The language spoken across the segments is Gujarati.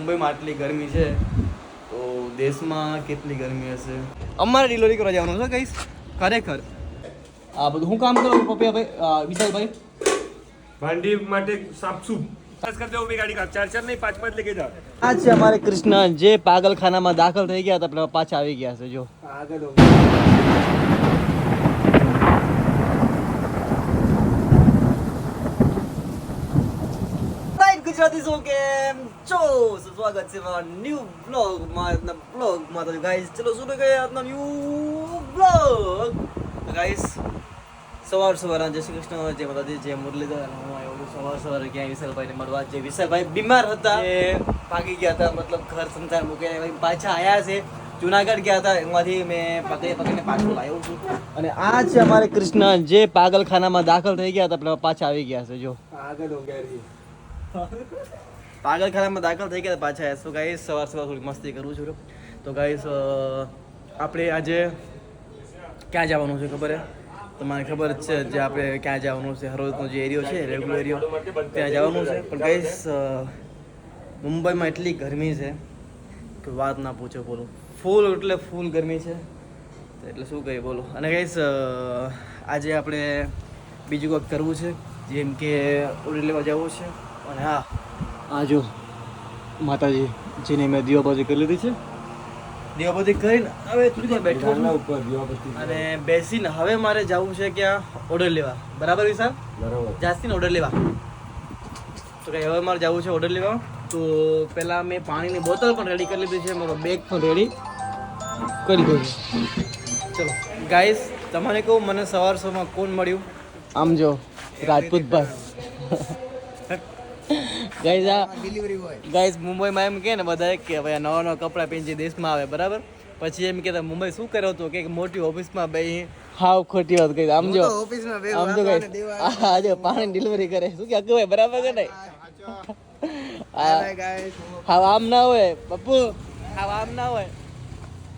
મુંબઈમાં આટલી ગરમી છે તો દેશમાં કેટલી ગરમી હશે. અમારે ડિલિવરી કરવા જવાનું છે કહીશ ખરેખર. આ બધું હું કામ કરું પપ્પિયાભાઈ વિશાલભાઈ? भांडी माटे साफसूफ बस कर दो भी गाड़ी का 4 नहीं 5 लेके जा. આ છે અમારે કૃષ્ણ જે પાગલખાનામાં દાખલ થઈ ગયા હતા પણ પાછા આવી ગયા છે. જો આગળ ગુજરાતી સો કેમ છો? સ્વાગત છે મારા ન્યૂ બ્લોગમાં તો ગાઈસ ચલો શરૂ કરીએ આજનો ન્યૂ બ્લોગ. ગાઈસ સવાર જય શ્રી કૃષ્ણ, જય માતાજી, જય મુરલીધર. હું આવ્યો છું સવારે ક્યાંય વિશાલભાઈને મળવા. જે વિશાલભાઈ બીમાર હતા એ ભાગી ગયા હતા, મતલબ ઘર સંસાર મૂકીને પાછા આવ્યા છે. જુનાગઢ ગયા હતા, એમાંથી મેં પકડીને પાછો લાવ્યો છું. અને આ છે અમારે કૃષ્ણ જે પાગલખાનામાં દાખલ થઈ ગયા હતા પણ પાછા આવી ગયા છે. જો આગળ પાગલખાનામાં દાખલ થઈ ગયા પાછા આવ્યા. તો ગાઈસ સવાર થોડી મસ્તી કરું છું. તો ગાઈસ આપણે આજે ક્યાં જવાનું છે ખબર હે? તમારે ખબર જ છે જે આપણે ક્યાં જવાનું છે, હરોજનો જે એરિયો છે રેગ્યુલર એરિયો ત્યાં જવાનું છે. પણ ગાઈસ મુંબઈમાં એટલી ગરમી છે કે વાત ના પૂછો. બોલો ફૂલ એટલે ફૂલ ગરમી છે, એટલે શું કહીએ બોલો. અને ગાઈસ આજે આપણે બીજું કંઈક કરવું છે, જેમ કે ઓર્ડર લેવા જવું છે. અને હા આ જો માતાજી જેને મેં દીવાબત્તી કરી લીધી છે, દીવાબત્તી કરીને હવે થોડી વાર બેઠો છું અને બેસીને હવે મારે જવું છે ક્યાં ઓર્ડર લેવા. બરાબર વિશાલ? બરાબર. જાસ્તી ને ઓર્ડર લેવા. તો કે હવે મારે જવું છે ઓર્ડર લેવા. તો પહેલાં મેં પાણીની બોટલ પણ રેડી કરી લીધી છે, મારો બેગ પણ રેડી કરી દીધો છે. ચલો ગાઈસ તમને કહું, મને સવારમાં કોણ મળ્યું? આમ જો રાજપૂતભાઈ. ગાઈસ આ ડિલિવરી બોય. ગાઈસ મુંબઈમાં એમ કે ને બધા કે ભાઈ નવા નવા કપડાં પહેરી દેશમાં આવે બરાબર, પછી એમ કહેતા મુંબઈ શું કર્યો હતો કે મોટી ઓફિસમાં ભાઈ હાવ ખોટી વાત કરી. આમ જો આમ જો ગાઈસ આ જો પાણી ડિલિવરી કરે શું કે ભાઈ બરાબર કે નહીં? હા આમ ના હોય પપ્પુ, હા આમ ના હોય.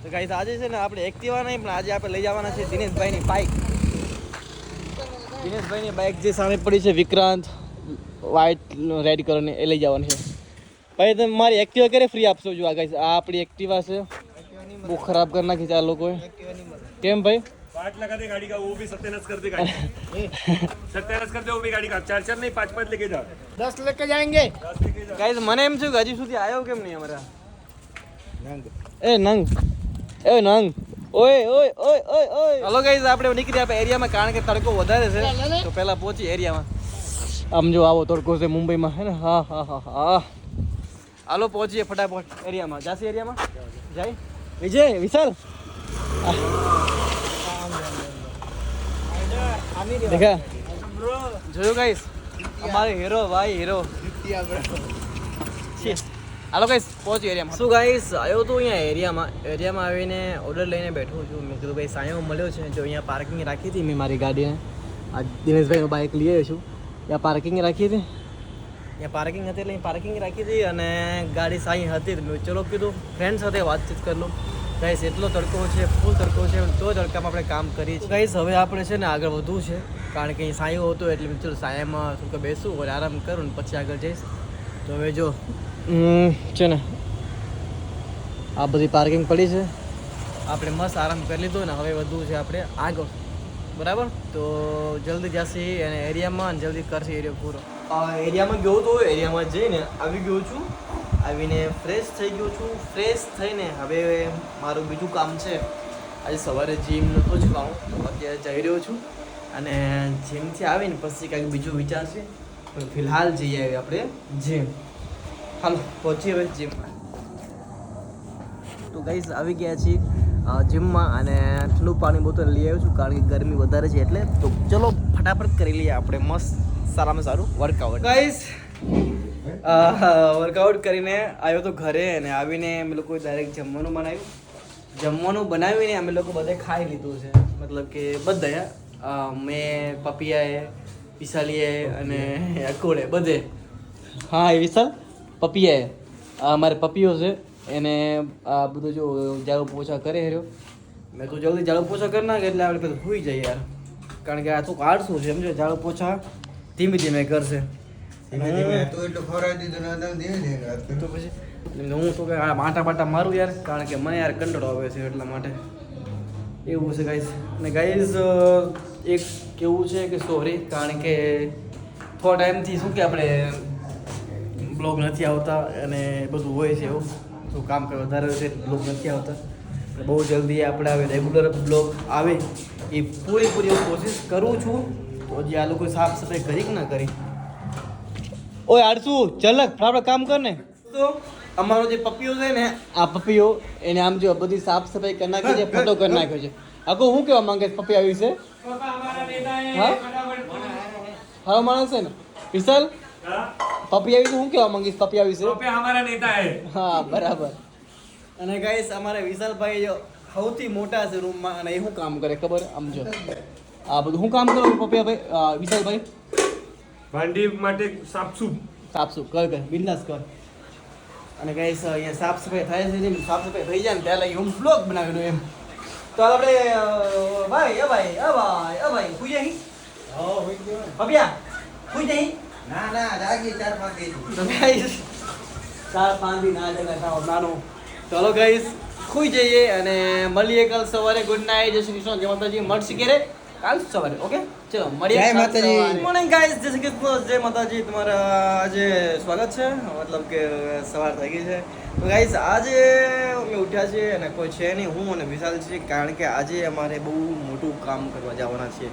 તો ગાઈસ આજે છે ને આપણે એક્ટિવા નહીં પણ આજે આપણે લઈ જવાના છે દિનેશભાઈની બાઇક. દિનેશભાઈની બાઇક જે સામે પડી છે વિક્રાંત વ્હાઇટ રેડ કલરની, એ લઈ જવાની છે. ભાઈ તમે મારી એક્ટિવા ક્યારે ફ્રી આપશો? જો આ ગાઈસ આ આપણી એક્ટિવા છે, બહુ ખરાબ કરી નાખી છે આ લોકોએ. કેમ ભાઈ? 5 लगा दे गाड़ी का, वो भी सत्यानाश कर दे गाड़ी. सत्यानाश कर दे वो भी गाड़ी का 4 नहीं 5 लेके जा. 10 लेके जाएंगे. ગાઈસ મને એમ છે કે હજી સુધી આવ્યો કેમ નહીં અમારા નંગ ઓય ઓય ઓય ઓય ઓય. હલો ગાઈસ આપણે નીકળી આપણે એરિયામાં, કારણ કે તડકો વધારે છે તો પહેલા પહોંચી એરિયામાં. આમ જો આવો તડકો છે મુંબઈમાં હે ને. હા હા હા હા હાલો પહોંચીએ ફટાફટ એરિયામાં. જાસી એરિયામાં જાય વિજય વિશાલ દેખા જોયું ગાઈસ અમારે હીરો ભાઈ હીરો. હાલો ગાઈસ પહોંચી એરિયામાં. શું ગાઈસ આવ્યો તો અહીંયા એરિયામાં આવીને ઓર્ડર લઈને બેઠો છું. મેં કીધું ભાઈ સાયો મળ્યો છે. જો અહીંયા પાર્કિંગ રાખી હતી મેં મારી ગાડીને, આ દિનેશભાઈનું બાઇક લઈ આવ્યો છું. ત્યાં પાર્કિંગ રાખી હતી, ત્યાં પાર્કિંગ હતી એટલે પાર્કિંગ રાખી હતી અને ગાડી સાઈ હતી. મેં ચલો કીધું ફ્રેન્ડ સાથે વાતચીત કરી લઉં. ગાઈસ એટલો તડકો છે, ફૂલ તડકો છે, તો તડકામાં આપણે કામ કરીએ છીએ. ગાઈસ હવે આપણે છે ને આગળ વધવું છે, કારણ કે અહીં સાયો હતો એટલે ચલો સાયામાં થોડુંક બેસું અને આરામ કરું ને પછી આગળ જઈશ. તો હવે જો છે ને આ બધી પાર્કિંગ પડી છે, આપણે મસ્ત આરામ કરી લીધો ને હવે વધવું છે આપણે આગળ. બરાબર તો જલ્દી જશે અને એરિયામાં અને જલ્દી કરશે એરિયા પૂરો. એરિયામાં ગયો તો એરિયામાં જઈને આવી ગયો છું, આવીને ફ્રેશ થઈ ગયો છું. ફ્રેશ થઈને હવે મારું બીજું કામ છે. આજે સવારે જીમ નહોતો જ ખાઉં તો અત્યારે જઈ રહ્યો છું અને જીમથી આવીને પછી કાંઈક બીજું વિચારશે. પણ ફિલહાલ જઈએ આવી આપણે જીમ. હાલો પહોંચીએ હવે જીમમાં. તો ગાઈસ આવી ગયા છીએ જીમમાં અને ઠંડુ પાણી બોટલ લઈ આવ્યો છું, કારણ કે ગરમી વધારે છે એટલે. તો ચલો ફટાફટ કરી લઈએ આપણે મસ્ત સારામાં સારું વર્કઆઉટ. ગાઈસ વર્કઆઉટ કરીને આવ્યો તો ઘરે અને આવીને અમે લોકો ડાયરેક્ટ જમવાનું બનાવીને અમે લોકો બધે ખાઈ લીધું છે. મતલબ કે બધા મેં પપિયાએ વિશાલીએ અને અકોડે બધે. હા એ વિશાલ પપિયાએ અમારે પપીઓ છે એને આ બધું જો ઝાડુ પોછા કરે રહ્યો. મેં તો જલ્દી ઝાડુ પોછા કરી નાખે એટલે આપણે બધું હોઈ જાય યાર, કારણ કે આ તો કાઢશું છે સમજો. ઝાડુ પોછા ધીમે ધીમે કરશે. તો પછી હું તો કે માટા બાટા મારું યાર, કારણ કે મને યાર કંટાળો આવે છે એટલા માટે એવું છે ગાઈઝ. અને ગાઈઝ એક કેવું છે કે સોરી, કારણ કે થોડા ટાઈમથી શું કે આપણે બ્લોગ નથી આવતા અને બધું હોય છે એવું, શું કામ કરે વધારે હોય છે બ્લોગ નથી આવતા. બહુ જલ્દી આપણે હવે રેગ્યુલર બ્લોગ આવે એ પૂરેપૂરી હું કોશિશ કરું છું. તો જે આ લોકો સાફ સફાઈ કરી કે ના કરી. ઓય આડસુ ચલક ફટાફટ કામ કર ને. તો અમારો જે પપ્પીઓ છે ને, આ પપ્પીઓ એને આમ જો બધી સાફ સફાઈ કરી નાખી છે, ફટો કરી નાખ્યો છે. આગો હું કેવા માંગે છે પપ્પી આવી છે? હા માણસ છે ને વિશાલ, પપ્પી આવી છે, હું કેવા માંગીશ પપ્પી આવી છે? पप्पी हमारा नेता है. હા બરાબર. અને ગાઈસ અમારે વિશાલભાઈ જો સૌથી મોટા છે રૂમમાં, અને એ શું કામ કરે ખબર? આમ જો આ બધું હું કામ કરું પપ્પિયાભાઈ, વિશાલભાઈ? भांडी માટે સાફસૂફ સાફસૂફ કર બિંદાસ કર. અને ગાઈસ અહીંયા સાફ સફાઈ થાય છે, જેમ સાફ સફાઈ થઈ જાય ને ત્યાં લગી હું બ્લોગ બનાવેલો એમ. તો આપણે ભાઈ ભાઈ સુઈ જાય પપ્પિયા, સુઈ જાય ના જાગી 4-5 વાગે. તો ગાઈસ 4-5 ના જગા નાનો. ચાલો ગાઈસ સુઈ જઈએ અને મળીએ કાલ સવારે. ગુડ નાઇટ, જય શ્રી કૃષ્ણ, જય માતાજી. મળશે ક્યારે? કાલ સવારે. ઓકે ચલો મળીએ. જય માતાજી. મોર્નિંગ ગાઈસ, જય શ્રી કૃષ્ણ, જય માતાજી. તમારા આજે સ્વાગત છે, મતલબ કે સવાર થઈ ગઈ છે. તો ગાઈસ આજે અમે ઉઠ્યા છીએ અને કોઈ છે નહીં, હું અને વિશાલ છીએ, કારણ કે આજે અમારે બહુ મોટું કામ કરવા જવાના છે.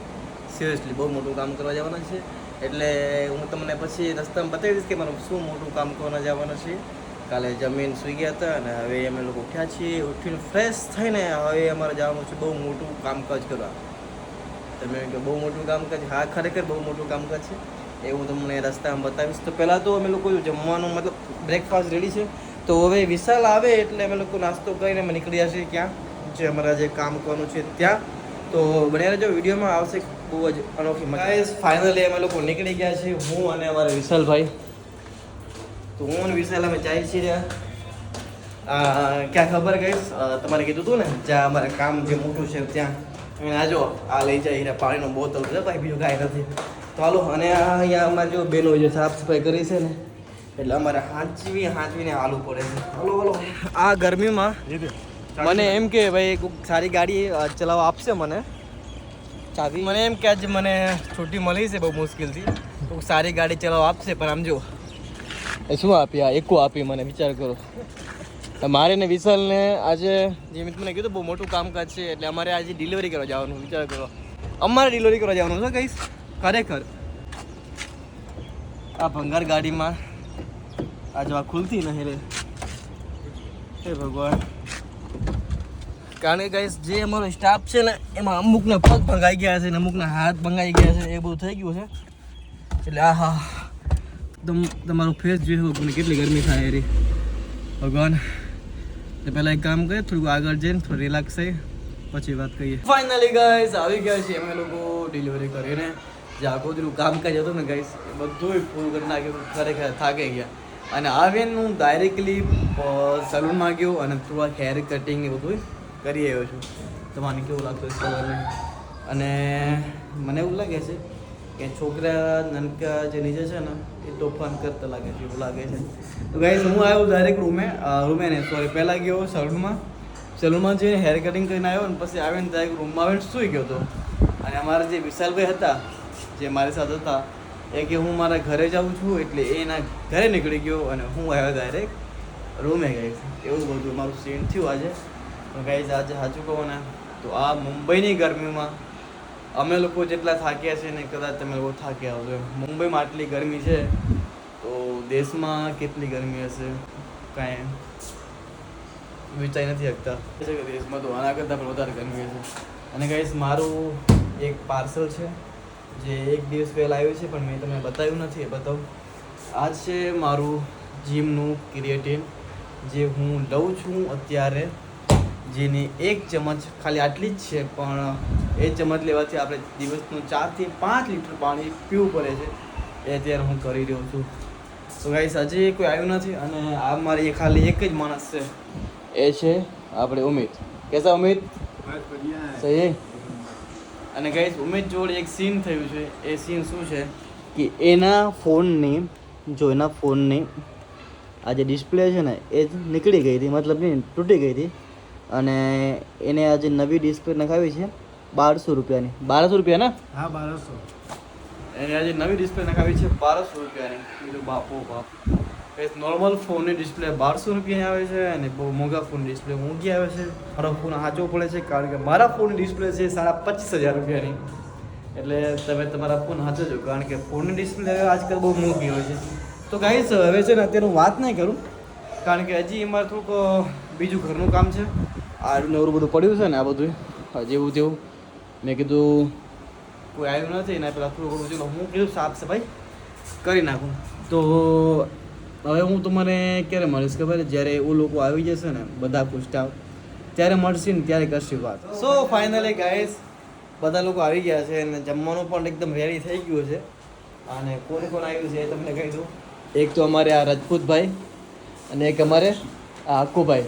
સિરિયસલી બહુ મોટું કામ કરવા જવાના છે. એટલે હું તમને પછી રસ્તામાં બતાવી દઈશ કે મારું શું મોટું કામ કરવા જવાના છે. કાલે જમીન સૂઈ ગયા હતા અને હવે અમે લોકો ઉઠ્યા છીએ. ઉઠીને ફ્રેશ થઈને હવે અમારે જવાનું છે બહુ મોટું કામકાજ કરવા. તમે કે બહુ મોટું કામકાજ? હા ખરેખર બહુ મોટું કામકાજ છે, એ હું તમને રસ્તામાં બતાવીશ. તો પહેલાં તો અમે લોકો જમવાનું મતલબ બ્રેકફાસ્ટ રેડી છે. તો હવે વિશાલ આવે એટલે અમે લોકો નાસ્તો કરીને અમે નીકળ્યા છીએ ક્યાં જે અમારા જે કામ કરવાનું છે ત્યાં. તો બન્યા રહેજો, વિડીયોમાં આવશે બહુ જ અનોખી મજા. ફાઇનલી અમે લોકો નીકળી ગયા છીએ, હું અને અમારા વિશાલભાઈ. તો હું અને વિશાલ અમે જાય છીએ ક્યાં ખબર ગઈશ તમારે કીધું હતું ને જ્યાં અમારે કામ જે મોટું છે ત્યાં. અને આ જો આ લઈ જાય પાણીનો બોતલ છે ભાઈ, બીજું કાંઈ નથી. તો હાલો. અને અહીંયા અમારે જો બેનો જે સાફ સફાઈ કરી છે ને, એટલે અમારે હાંચવીને હાલવું પડે છે. હાલો હાલો. આ ગરમીમાં મને એમ કે ભાઈ કોઈક સારી ગાડી ચલાવવા આપશે મને ચાવી. મને એમ કે આજે મને છૂટી મળી છે બહુ મુશ્કેલથી, કોઈક સારી ગાડી ચલાવવા આપશે. પણ આમ જો એ શું આપી, આ એકો આપી મને, વિચાર કરો. મારે ને વિશાલને આજે જે મેં તમને કીધું બહુ મોટું કામકાજ છે, એટલે અમારે આજે ડિલિવરી કરવા જવાનું. વિચાર કરો, અમારે ડિલિવરી કરવા જવાનું છે કહીશ ખરેખર. આ ભંગાર ગાડીમાં આ જો આ ખુલતી નહીં રે, હે ભગવાન. કારણ કે ગાઈસ જે અમારો સ્ટાફ છે ને એમાં અમુકના પગ ભંગાઈ ગયા છે ને અમુકના હાથ ભંગાઈ ગયા છે, એ બધું થઈ ગયું છે. એટલે આ હા તમારો ફેસ જોઈ કેટલી ગરમી થાય રે ભગવાન. તો પહેલાં એક કામ કરીએ, થોડું આગળ જઈને થોડું રિલેક્સ થઈ પછી વાત કરીએ. ફાઇનલી ગાઈસ આવી ગયા છીએ અમે લોકો ડિલિવરી કરીને. જે આખું બધું કામકાજ હતું ને ગાઈસ એ બધું પૂરું કરી નાખ્યું. ખરેખર થાકી ગયા. અને આવીને હું ડાયરેક્ટલી સલૂનમાં ગયો અને થોડા હેર કટિંગ એ બધું કરી આવ્યો છું. તમારે કેવું લાગતું છે સવારને? અને મને એવું લાગે છે કે છોકરા નાનકા જે નીચે છે ને એ તોફાન કરતા લાગે છે, એવું લાગે છે. તો ગાઈસ હું આવ્યો ડાયરેક્ટ રૂમે ને સોરી પહેલાં ગયો સલૂનમાં જઈને હેર કટિંગ કરીને આવ્યો ને પછી આવીને ડાયરેક્ટ રૂમમાં આવીને સૂઈ ગયો હતો. અને અમારા જે વિશાલભાઈ હતા જે મારી સાથે હતા એ કે હું મારા ઘરે જાઉં છું, એટલે એના ઘરે નીકળી ગયો અને હું આવ્યો ડાયરેક્ટ રૂમે. ગાઈસ એવું બધું મારું સીન થયું આજે. પણ ગાઈસ આજે સાચું કહો ને તો આ મુંબઈની ગરમીમાં અમે લોકો જેટલા થાક્યા છે ને કદાચ તમે લોકો થાક્યા હશો. મુંબઈમાં આટલી ગરમી છે તો દેશમાં કેટલી ગરમી હશે કાંઈ વિચારી નથી શકતા. દેશમાં તો આના કરતાં પણ વધારે ગરમી હશે. અને ગાઈસ મારું એક પાર્સલ છે જે એક દિવસ પહેલાં આવ્યું છે પણ મેં તમને બતાવ્યું નથી, એ બતાવું. આ છે મારું જીમનું ક્રિએટિન જે હું લઉં છું અત્યારે, જેની એક ચમચ ખાલી આટલી જ છે, પણ એ ચમચ લેવાથી આપણે દિવસનું 4 થી 5 લીટર પાણી પીવું પડે છે. એ અત્યારે હું કરી રહ્યો છું. તો ગાઈસ હજી કોઈ આવ્યું નથી. અને આ મારી ખાલી એક જ માણસ છે, એ છે આપણે ઉમેદ. કેસા ઉમેદ? સહી. અને ગાઈસ ઉમેદ જોડે એક સીન થયું છે. એ સીન શું છે કે એના ફોનની આ જે ડિસ્પ્લે છે ને એ જ નીકળી ગઈ હતી, મતલબ નહીં તૂટી ગઈ હતી. અને એને આજે નવી ડિસ્પ્લે નખાવી છે 1200 રૂપિયાની. 1200 રૂપિયા ને? હા 1200. એને આજે નવી ડિસ્પ્લે નખાવી છે 1200 રૂપિયાની. બીજું બાપો બાપ, નોર્મલ ફોનની ડિસ્પ્લે 1200 રૂપિયાની આવે છે અને બહુ મોંઘા ફોનની ડિસ્પ્લે મોંઘી આવે છે. મારો ફોન સાચો પડે છે કારણ કે મારા ફોનની ડિસ્પ્લે છે 25,500 રૂપિયાની. એટલે તમે તમારા ફોન સાચવજો કારણ કે ફોનની ડિસ્પ્લે હવે આજકાલ બહુ મોંઘી હોય છે. તો ગાઈસ હવે છે ને અત્યારે હું વાત નહીં કરું કારણ કે હજી અમારે થોડુંક બીજું ઘરનું કામ છે. આ નવરું બધું પડ્યું છે ને આ બધું જેવું તેવું. મેં કીધું કોઈ આવ્યું નથી ને પેલા થોડું ઘણું ચલો હું કીધું સાફ સફાઈ કરી નાખું. તો હવે હું તમારે ક્યારે મળીશ ખબર છે? જ્યારે એ લોકો આવી જશે ને બધા સ્ટાફ ત્યારે મળશે ને ત્યારે કરશું વાત. સો ફાઇનલી ગાઈસ બધા લોકો આવી ગયા છે અને જમવાનું પણ એકદમ રેડી થઈ ગયું છે. અને કોણ કોણ આવ્યું છે એ તમને કહી દઉં. એક તો અમારે આ રાજપૂતભાઈ અને એક અમારે આ હક્કુભાઈ.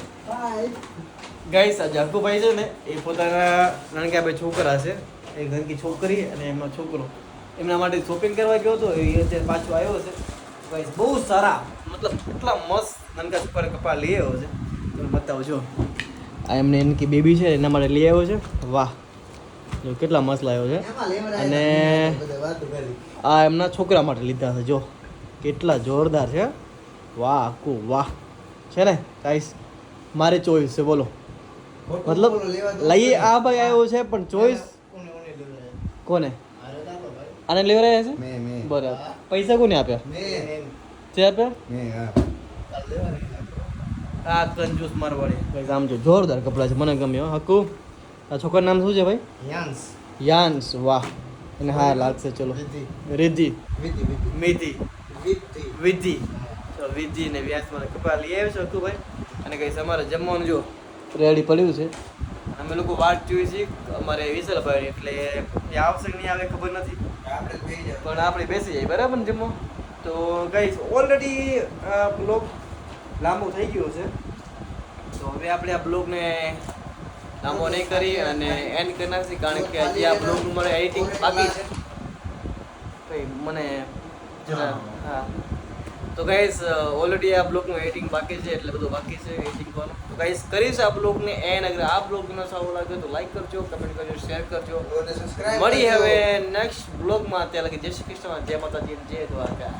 ગાઈસ આ હક્કુભાઈ છે ને એ પોતાના નાનકા બે છોકરા છે, એક નાનકી છોકરી અને એમનો છોકરો. એમના માટે શોપિંગ કરવા ગયો હતો, એ અત્યારે પાછો આવ્યો છે. ગાઈસ બહુ સારા, મતલબ એટલા મસ્ત નાનકા છોકરા કપડાં લઈ આવ્યો છે. તમે બતાવો છો આ એમને એનકી બેબી છે એના માટે લઈ આવ્યો છે. વાહ જો કેટલા મસ્ત લાવ્યો છે. અને આ એમના છોકરા માટે લીધા છે. જો કેટલા જોરદાર છે. વાહ આખું વાહ છે ને ગાઈસ. મારી ચોઈસ છે બોલો, મતલબ લઈએ આ ભાઈ આવ્યો છે પણ ચોઈસ કોને આને લેવરાયા છે? મેં બરાબર. પૈસા કોને આપ્યા? તે આપ્યા? આ કંજૂસ મારવાડી ભાઈ. આમ જો જોરદાર કપડાં છે, મને ગમ્યો. હકુ આ છોકરાનું નામ શું છે ભાઈ? યાન્સ યાન્સ. વાહ એને હા લાગશે. ચલો રિદ્ધિ મિધિ વિધિ. તો વિધિ ને વ્યાસ મને કપડાં લઈ આવ્યો છે હકુ ભાઈ. અને કઈ અમારે જમવાનું જો રેડી પડ્યું છે. અમે લોકો વાટ જોઈએ છીએ અમારે વિશાલભાઈ, એટલે એ આવશે કે નહીં આવે ખબર નથી પણ આપણે બેસી જઈએ બરાબર ને જમવા. તો ગાઈસ ઓલરેડી બ્લોગ લાંબો થઈ ગયો છે, તો હવે આપણે આ બ્લોગને લાંબો નહીં કરી અને એન્ડ કરી નાખીએ કારણ કે હજી આ બ્લોગનું મારે એડિટિંગ બાકી છે. ભાઈ મને જરા હા. તો ગાઈસ ઓલરેડી આ બ્લોગનું એડિટિંગ બાકી છે, એટલે બધું બાકી છે એડિટિંગ કરવાનું. તો ગાઈસ કરીશ આ બ્લોગને એન્ડ. અગર આ બ્લોગનો સારો લાગ્યો તો લાઈક કરજો, કમેન્ટ કરજો, શેર કરજો. મળી હવે નેક્સ્ટ બ્લોગમાં. ત્યાં લગી જય શ્રી કૃષ્ણ, જય માતાજી, જય દ્વારકા.